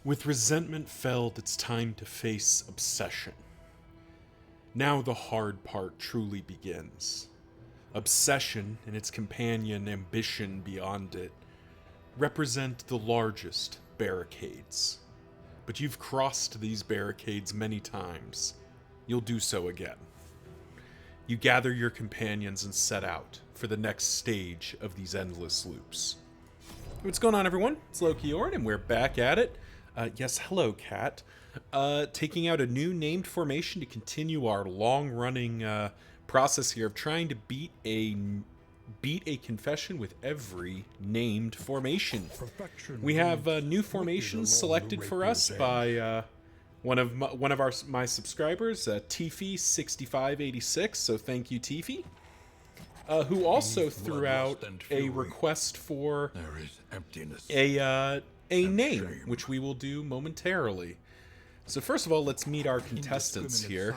With resentment felled, it's time to face obsession. Now the hard part truly begins. Obsession and its companion ambition beyond it represent the largest barricades. But you've crossed these barricades many times. You'll do so again. You gather your companions and set out for the next stage of these endless loops. What's going on, everyone? It's Loki Orn, and we're back at it. Yes, hello, Cat. Taking out a new named formation to continue our long-running process here of trying to beat a confession with every named formation. We have new formations selected for us by one of my subscribers, Tifi6586. So thank you, Tifi. Who also threw out a request for a name, which we will do momentarily. So first of all, let's meet our contestants here.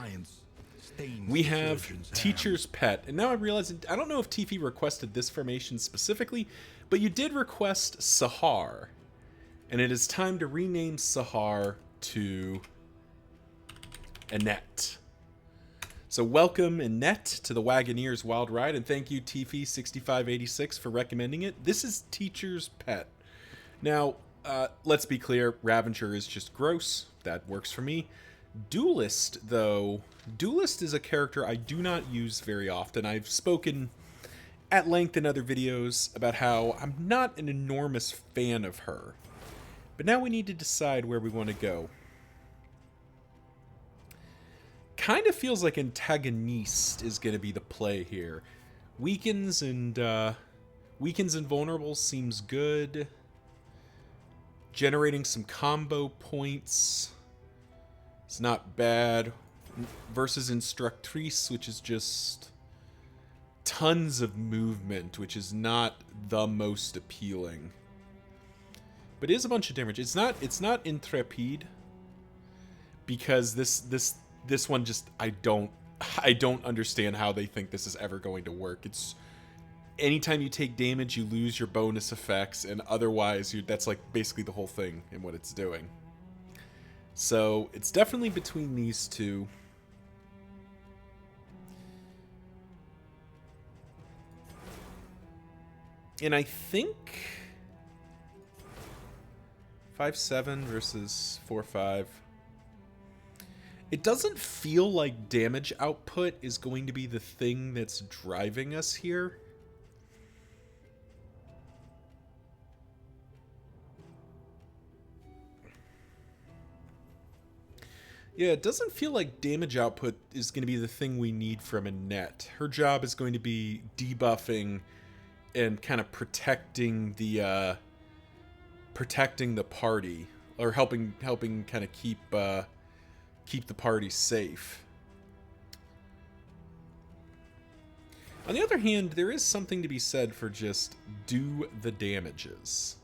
We have Teacher's Pet, and now I realize, I don't know if Tifi requested this formation specifically, but you did request Sahar, and it is time to rename Sahar to Annette. So welcome, Annette, to the Wagoneer's Wild Ride, and thank you, Tifi6586, for recommending it. This is Teacher's Pet. Now, let's be clear, Ravager is just gross. That works for me. Duelist, though, Duelist is a character I do not use very often. I've spoken at length in other videos about how I'm not an enormous fan of her. But now we need to decide where we want to go. Kind of feels like Antagonist is going to be the play here. Weakens and Vulnerable seems good. Generating some combo points. It's not bad. Versus Instructrice, which is just tons of movement, which is not the most appealing. But it is a bunch of damage. It's not Intrepide, because this one just I don't understand how they think this is ever going to work. It's anytime you take damage, you lose your bonus effects, and otherwise that's like basically the whole thing in what it's doing. So it's definitely between these two. And I think 5-7 versus 4-5. It doesn't feel like damage output is going to be the thing that's driving us here. Yeah, it doesn't feel like damage output is going to be the thing we need from Annette. Her job is going to be debuffing and kind of protecting the party, or helping kind of keep the party safe. On the other hand, there is something to be said for just do the damages.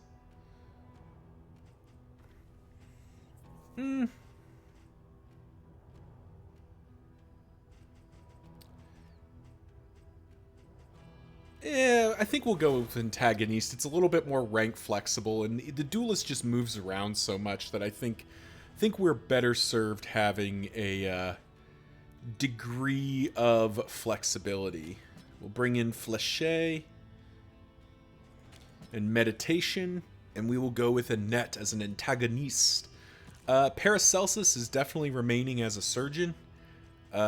Yeah, I think we'll go with Antagonist. It's a little bit more rank flexible, and the Duelist just moves around so much that I think we're better served having a degree of flexibility. We'll bring in Fléché and Meditation, and we will go with Annette as an Antagonist. Paracelsus is definitely remaining as a Surgeon.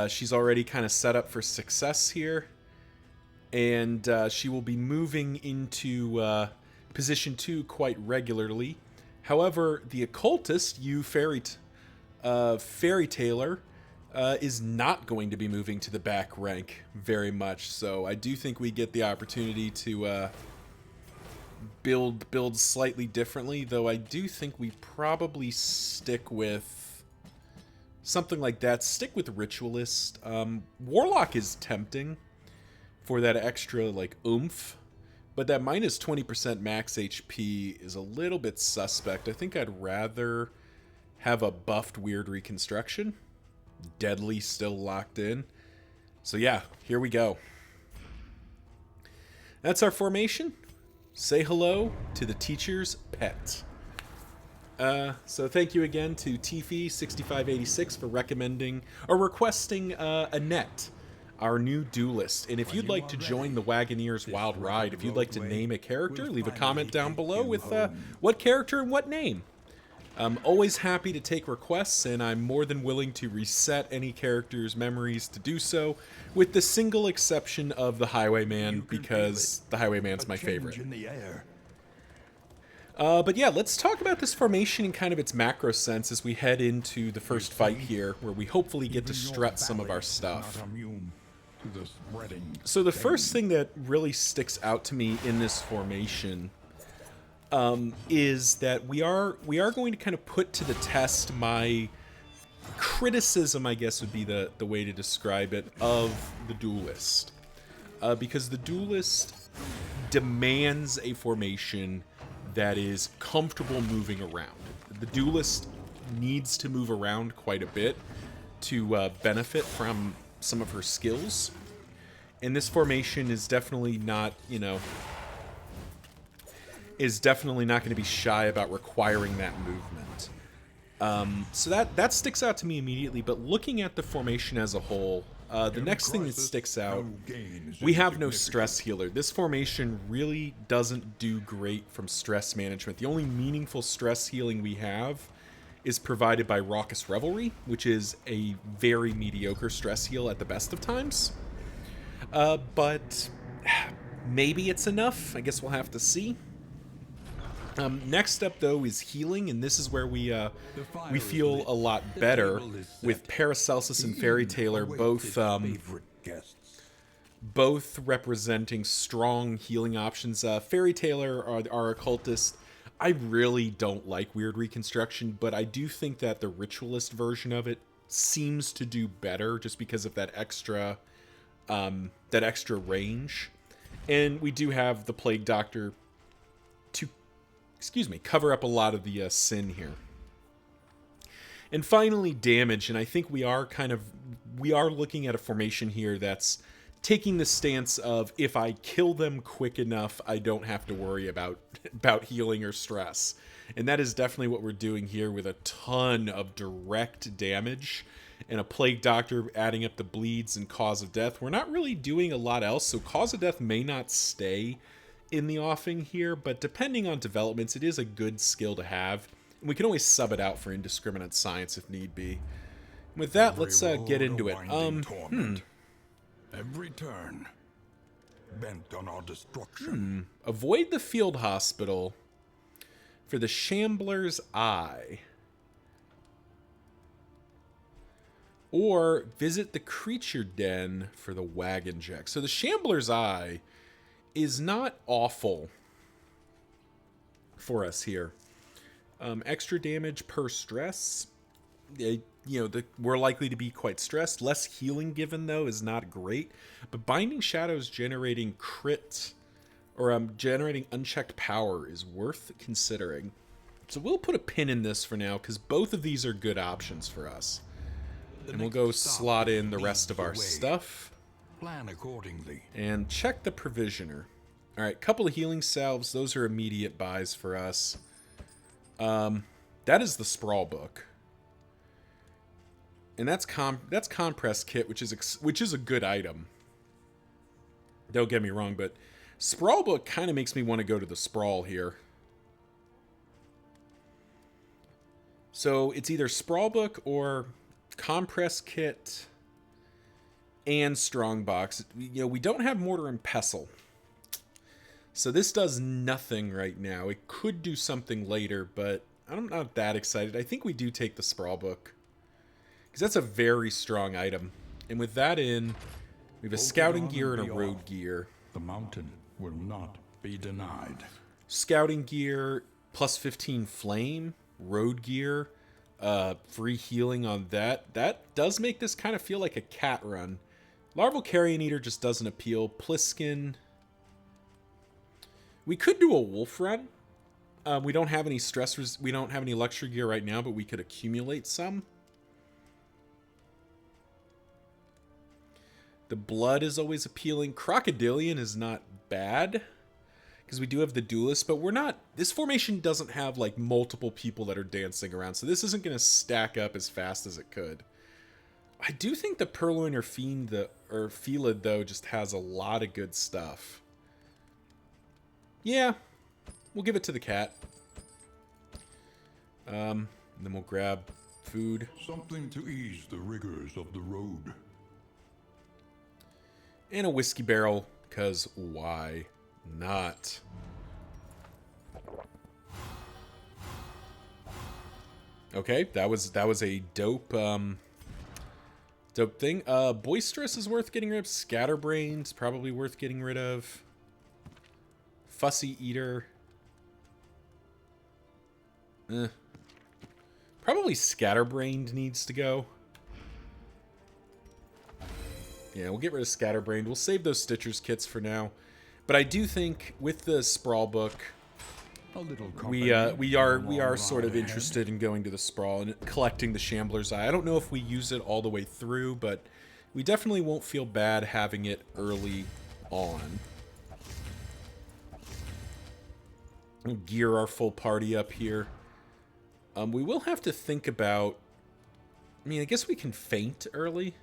She's already kind of set up for success here. And she will be moving into position 2 quite regularly. However, the Occultist, Fairy Tailor, is not going to be moving to the back rank very much. So I do think we get the opportunity to build slightly differently. Though I do think we probably stick with something like that. Stick with Ritualist. Warlock is tempting for that extra, like, oomph. But that minus 20% max HP is a little bit suspect. I think I'd rather have a buffed Weird Reconstruction. Deadly still locked in. So yeah, here we go. That's our formation. Say hello to the Teacher's Pet. So thank you again to Tifi6586 for recommending or requesting Annette, our new duelist. And if you'd like to join the Wagoneers Wild Ride, if you'd like to name a character, leave a comment down below with what character and what name. I'm always happy to take requests, and I'm more than willing to reset any character's memories to do so, with the single exception of the Highwayman, because the Highwayman's my favorite. But yeah, let's talk about this formation in kind of its macro sense as we head into the first fight here, where we hopefully get to strut some of our stuff. So the first thing that really sticks out to me in this formation is that we are going to kind of put to the test my criticism, I guess would be the way to describe it, of the Duelist. Because the Duelist demands a formation that is comfortable moving around. The Duelist needs to move around quite a bit to benefit from some of her skills. And this formation is definitely not, you know, is definitely not going to be shy about requiring that movement. So that sticks out to me immediately, but looking at the formation as a whole, the next thing that sticks out, we have no stress healer. This formation really doesn't do great from stress management. The only meaningful stress healing we have is provided by Raucous Revelry, which is a very mediocre stress heal at the best of times. But maybe it's enough. I guess we'll have to see. Next up, though, is healing, and this is where we feel a lot better with Paracelsus and Fairy Tailor both representing strong healing options. Fairy Tailor, our occultist, I really don't like Weird Reconstruction, but I do think that the Ritualist version of it seems to do better just because of that extra range. And we do have the Plague Doctor to cover up a lot of the sin here. And finally, damage, and I think we are looking at a formation here that's taking the stance of, if I kill them quick enough, I don't have to worry about healing or stress. And that is definitely what we're doing here with a ton of direct damage and a Plague Doctor adding up the bleeds and cause of death. We're not really doing a lot else, so cause of death may not stay in the offing here, but depending on developments, it is a good skill to have. And we can always sub it out for indiscriminate science if need be. With that, let's get into it. Every turn bent on our destruction. Avoid the field hospital for the Shambler's Eye. Or visit the Creature Den for the Wagon Jack. So the Shambler's Eye is not awful for us here. Extra damage per stress. We're likely to be quite stressed. Less healing given, though, is not great. But Binding Shadows generating crit, or generating unchecked power is worth considering. So we'll put a pin in this for now, because both of these are good options for us. And we'll go slot in the rest of our stuff. Plan accordingly. And check the Provisioner. Alright, couple of healing salves. Those are immediate buys for us. That is the Sprawl Book. And that's Compress Kit, which is a good item. Don't get me wrong, but Sprawl Book kind of makes me want to go to the Sprawl here. So it's either Sprawl Book or Compress Kit and Strongbox. We don't have Mortar and Pestle. So this does nothing right now. It could do something later, but I'm not that excited. I think we do take the Sprawl Book, because that's a very strong item. And with that in, we have a Scouting Gear and a Road Gear. The mountain will not be denied. Scouting Gear, plus 15 Flame. Road Gear, free healing on that. That does make this kind of feel like a cat run. Larval Carrion Eater just doesn't appeal. Pliskin. We could do a wolf run. We don't have any we don't have any luxury gear right now, but we could accumulate some. The blood is always appealing. Crocodilian is not bad. because we do have the Duelist, but we're not... This formation doesn't have, like, multiple people that are dancing around, so this isn't going to stack up as fast as it could. I do think the Purloin or Felid, though, just has a lot of good stuff. Yeah, we'll give it to the cat. And then we'll grab food. Something to ease the rigors of the road. And a whiskey barrel, because why not? Okay, that was a dope dope thing. Boisterous is worth getting rid of. Scatterbrain's probably worth getting rid of. Fussy Eater. Probably Scatterbrained needs to go. Yeah, we'll get rid of Scatterbrained. We'll save those Stitcher's kits for now. But I do think with the Sprawl book, we are sort of interested in going to the Sprawl and collecting the Shambler's Eye. I don't know if we use it all the way through, but we definitely won't feel bad having it early on. We'll gear our full party up here. We will have to think about... I mean, I guess we can feint early.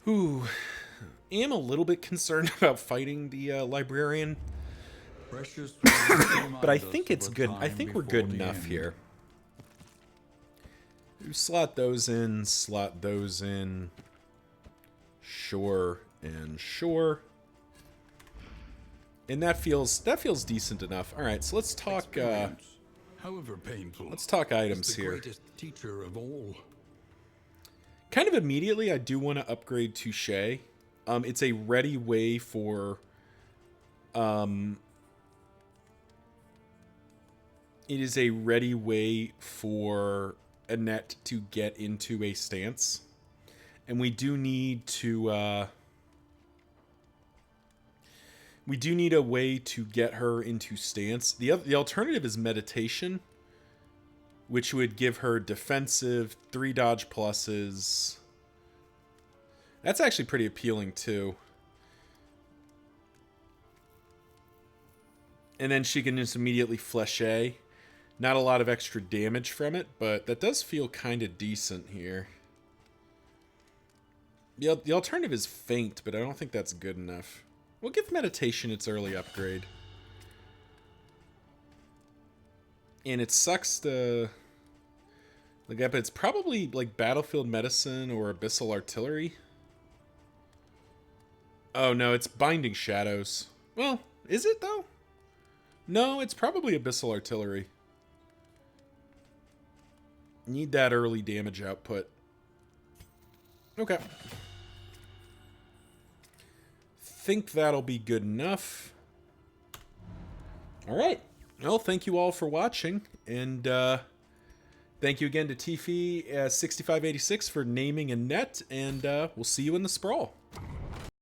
Ooh. I am a little bit concerned about fighting the librarian. But I think it's good. I think we're good enough here. You slot those in, slot those in. Sure and sure. And that feels decent enough. All right, so let's talk however painful, let's talk items here. Greatest teacher of all. Kind of immediately I do want to upgrade Touche. It's a ready way for it is a ready way for Annette to get into a stance. And we do need to we do need a way to get her into stance. The alternative is meditation, which would give her defensive, 3 dodge pluses. That's actually pretty appealing too. And then she can just immediately flèche. Not a lot of extra damage from it, but that does feel kind of decent here. The alternative is feint, but I don't think that's good enough. We'll give meditation its early upgrade. And it sucks to look up. It's probably like battlefield medicine or abyssal artillery. Oh no, it's binding shadows. Well, is it though? No, it's probably abyssal artillery. Need that early damage output. Okay. Think that'll be good enough. All right. Well, thank you all for watching, and thank you again to Tiffy 6586 for naming Annette, and we'll see you in the Sprawl.